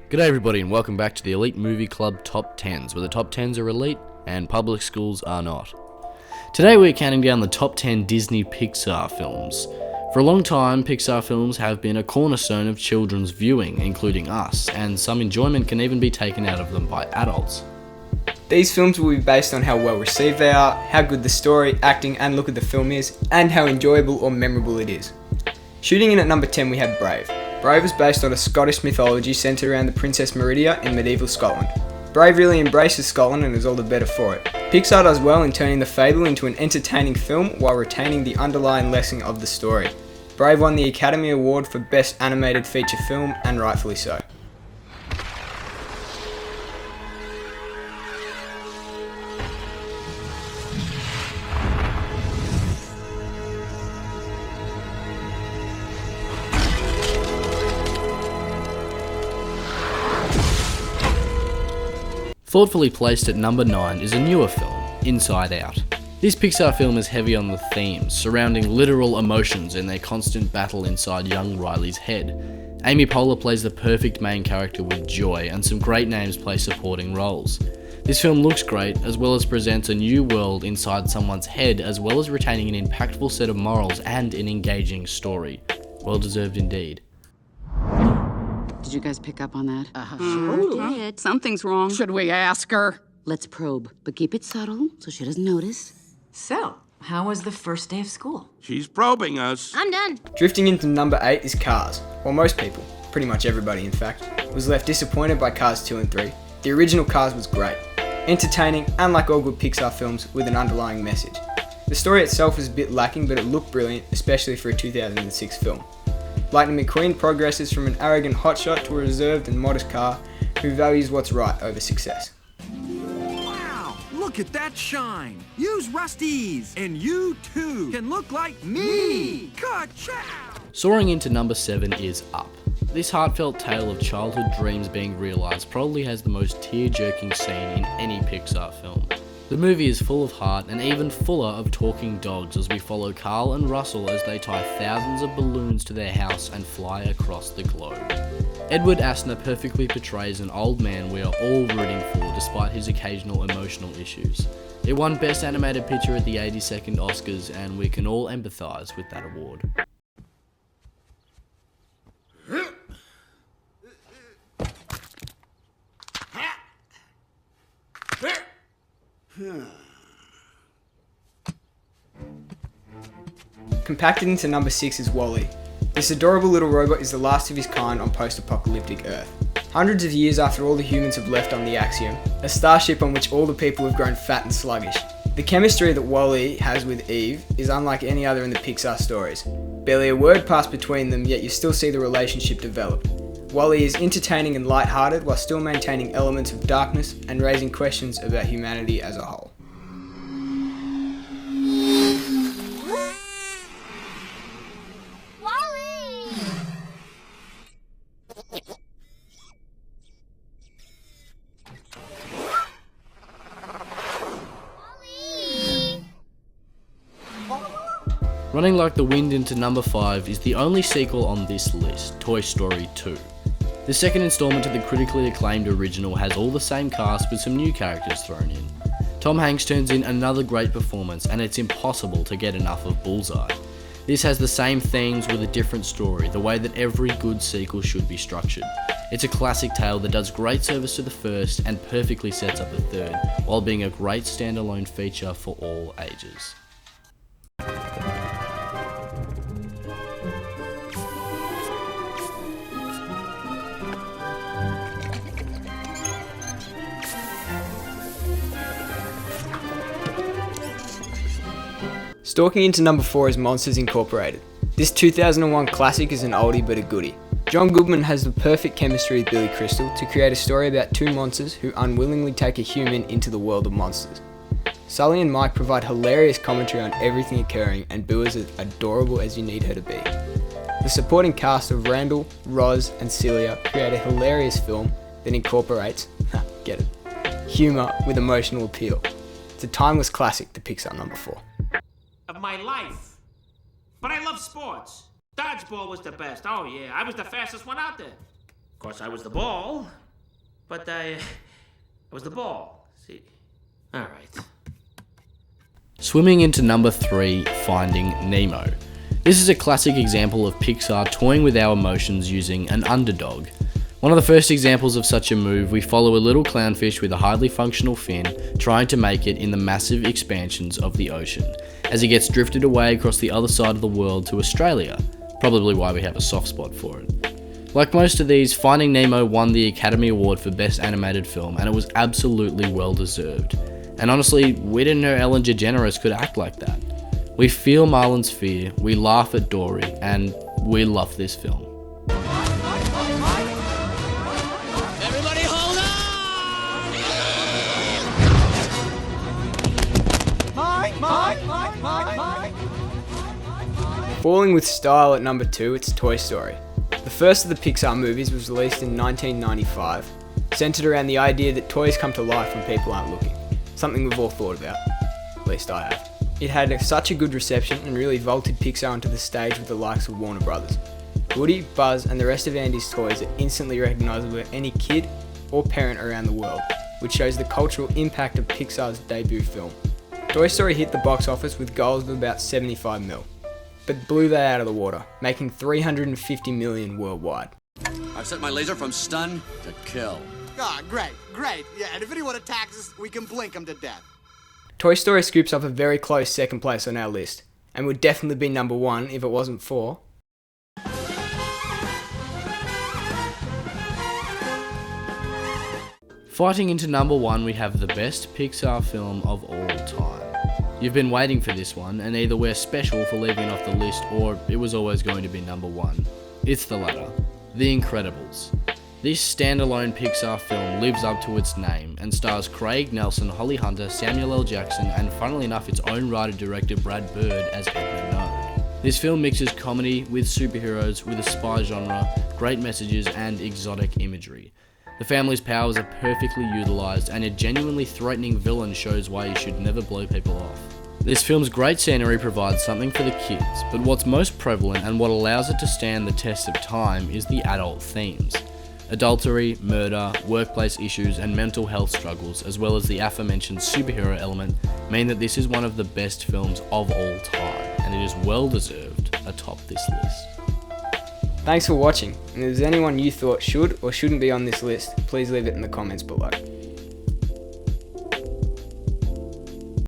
G'day everybody and welcome back to the Elite Movie Club Top 10s, where the top 10s are elite and public schools are not. Today we're counting down the top 10 Disney Pixar films. For a long time, Pixar films have been a cornerstone of children's viewing, including us, and some enjoyment can even be taken out of them by adults. These films will be based on how well received they are, how good the story, acting and look of the film is, and how enjoyable or memorable it is. Shooting in at number 10 we have Brave. Brave is based on a Scottish mythology centred around the Princess Meridia in medieval Scotland. Brave really embraces Scotland and is all the better for it. Pixar does well in turning the fable into an entertaining film while retaining the underlying lesson of the story. Brave won the Academy Award for Best Animated Feature Film, and rightfully so. Thoughtfully placed at number 9 is a newer film, Inside Out. This Pixar film is heavy on the themes surrounding literal emotions and their constant battle inside young Riley's head. Amy Poehler plays the perfect main character with joy, and some great names play supporting roles. This film looks great, as well as presents a new world inside someone's head, as well as retaining an impactful set of morals and an engaging story. Well deserved indeed. Did you guys pick up on that? Sure did. Something's wrong. Should we ask her? Let's probe, but keep it subtle so she doesn't notice. So, how was the first day of school? She's probing us. I'm done. Drifting into number 8 is Cars. While most people, pretty much everybody in fact, was left disappointed by Cars 2 and 3, the original Cars was great. Entertaining and like all good Pixar films with an underlying message. The story itself was a bit lacking, but it looked brilliant, especially for a 2006 film. Lightning McQueen progresses from an arrogant hotshot to a reserved and modest car who values what's right over success. Wow, look at that shine. Use Rusty's, and you too can look like me. Ka-chow! Soaring into number 7 is Up. This heartfelt tale of childhood dreams being realised probably has the most tear-jerking scene in any Pixar film. The movie is full of heart and even fuller of talking dogs as we follow Carl and Russell as they tie thousands of balloons to their house and fly across the globe. Edward Asner perfectly portrays an old man we are all rooting for despite his occasional emotional issues. It won Best Animated Picture at the 82nd Oscars, and we can all empathise with that award. Compacted into number 6 is WALL-E. This adorable little robot is the last of his kind on post-apocalyptic Earth. Hundreds of years after all the humans have left on the Axiom, a starship on which all the people have grown fat and sluggish. The chemistry that WALL-E has with Eve is unlike any other in the Pixar stories. Barely a word passed between them, yet you still see the relationship develop. WALL-E is entertaining and light-hearted while still maintaining elements of darkness and raising questions about humanity as a whole. Running like the wind into number 5 is the only sequel on this list, Toy Story 2. The second installment to the critically acclaimed original has all the same cast with some new characters thrown in. Tom Hanks turns in another great performance, and it's impossible to get enough of Bullseye. This has the same themes with a different story, the way that every good sequel should be structured. It's a classic tale that does great service to the first and perfectly sets up the third, while being a great standalone feature for all ages. Stalking into number 4 is Monsters Incorporated. This 2001 classic is an oldie but a goodie. John Goodman has the perfect chemistry with Billy Crystal to create a story about two monsters who unwillingly take a human into the world of monsters. Sully and Mike provide hilarious commentary on everything occurring, and Boo is as adorable as you need her to be. The supporting cast of Randall, Roz and Celia create a hilarious film that incorporates, get it, humour with emotional appeal. It's a timeless classic to Pixar number 4. Of my life. But I love sports. Dodgeball was the best. Oh yeah, I was the fastest one out there. Of course, I was the ball, but I was the ball. See? All right. Swimming into number 3, Finding Nemo. This is a classic example of Pixar toying with our emotions using an underdog. One of the first examples of such a move, we follow a little clownfish with a highly functional fin trying to make it in the massive expansions of the ocean, as he gets drifted away across the other side of the world to Australia, probably why we have a soft spot for it. Like most of these, Finding Nemo won the Academy Award for Best Animated Film, and it was absolutely well deserved. And honestly, we didn't know Ellen DeGeneres could act like that. We feel Marlin's fear, we laugh at Dory, and we love this film. Everybody hold on! Falling with style at number 2, it's Toy Story. The first of the Pixar movies was released in 1995, centered around the idea that toys come to life when people aren't looking. Something we've all thought about. At least I have. It had such a good reception and really vaulted Pixar onto the stage with the likes of Warner Brothers. Woody, Buzz, and the rest of Andy's toys are instantly recognisable by any kid or parent around the world, which shows the cultural impact of Pixar's debut film. Toy Story hit the box office with goals of about 75 mil, but blew that out of the water, making 350 million worldwide. I've set my laser from stun to kill. Ah, great. Yeah, and if anyone attacks us, we can blink them to death. Toy Story scoops up a very close second place on our list, and would definitely be number 1 if it wasn't for... Fighting into number 1, we have the best Pixar film of all time. You've been waiting for this one, and either we're special for leaving it off the list, or it was always going to be number 1. It's the latter, The Incredibles. This standalone Pixar film lives up to its name and stars Craig Nelson, Holly Hunter, Samuel L. Jackson, and funnily enough its own writer-director Brad Bird as Edna Node. This film mixes comedy with superheroes with a spy genre, great messages, and exotic imagery. The family's powers are perfectly utilised, and a genuinely threatening villain shows why you should never blow people off. This film's great scenery provides something for the kids, but what's most prevalent and what allows it to stand the test of time is the adult themes. Adultery, murder, workplace issues, and mental health struggles, as well as the aforementioned superhero element, mean that this is one of the best films of all time, and it is well deserved atop this list. Thanks for watching, and if there's anyone you thought should or shouldn't be on this list, please leave it in the comments below.